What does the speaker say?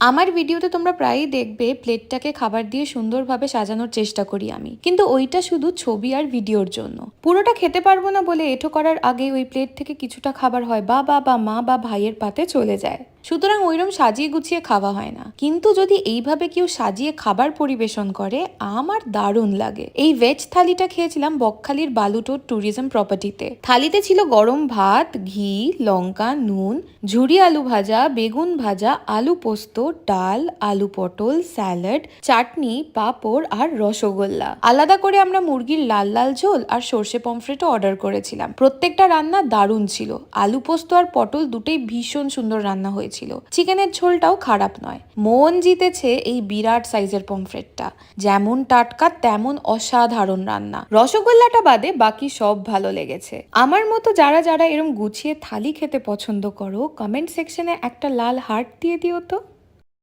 আমার ভিডিওতে তোমরা প্রায়ই দেখবে প্লেটটাকে খাবার দিয়ে সুন্দরভাবে সাজানোর চেষ্টা করি আমি, কিন্তু ওইটা শুধু ছবি আর ভিডিওর জন্য। পুরোটা খেতে পারবো না বলে এঁঠো করার আগে ওই প্লেট থেকে কিছুটা খাবার হয় বাবা বা মা বা ভাইয়ের পাতে চলে যায়। সুতরাং ওইরকম সাজিয়ে গুছিয়ে খাওয়া হয় না। কিন্তু যদি এইভাবে কেউ সাজিয়ে খাবার পরিবেশন করে আমার দারুণ লাগে। এই ভেজ থালিটা খেয়েছিলাম বকখালির বালুটোর ট্যুরিজম প্রপার্টিতে। থালিতে ছিল গরম ভাত, ঘি, লঙ্কা, নুন, ঝুরি আলু ভাজা, বেগুন ভাজা, আলু পোস্ত, ডাল, আলু পটল, স্যালাড, চাটনি, পাঁপড় আর রসগোল্লা। আলাদা করে আমরা মুরগির লাল লাল ঝোল আর সর্ষে পমফ্রেটও অর্ডার করেছিলাম। প্রত্যেকটা রান্না দারুণ ছিল। আলু পোস্ত আর পটল দুটোই ভীষণ সুন্দর রান্না হয়েছিল। চিকেনের ঝোলটাও খারাপ নয়। মন জিতেছে এই বিরাট সাইজের পমফ্রেটটা। যেমন টাটকা তেমন অসাধারণ রান্না। রসগোল্লাটা বাদে বাকি সব ভালো লেগেছে। আমার মতো যারা যারা এরম গুছিয়ে থালি খেতে পছন্দ করো, কমেন্ট সেকশনে একটা লাল হার্ট দিয়ে দিও তো।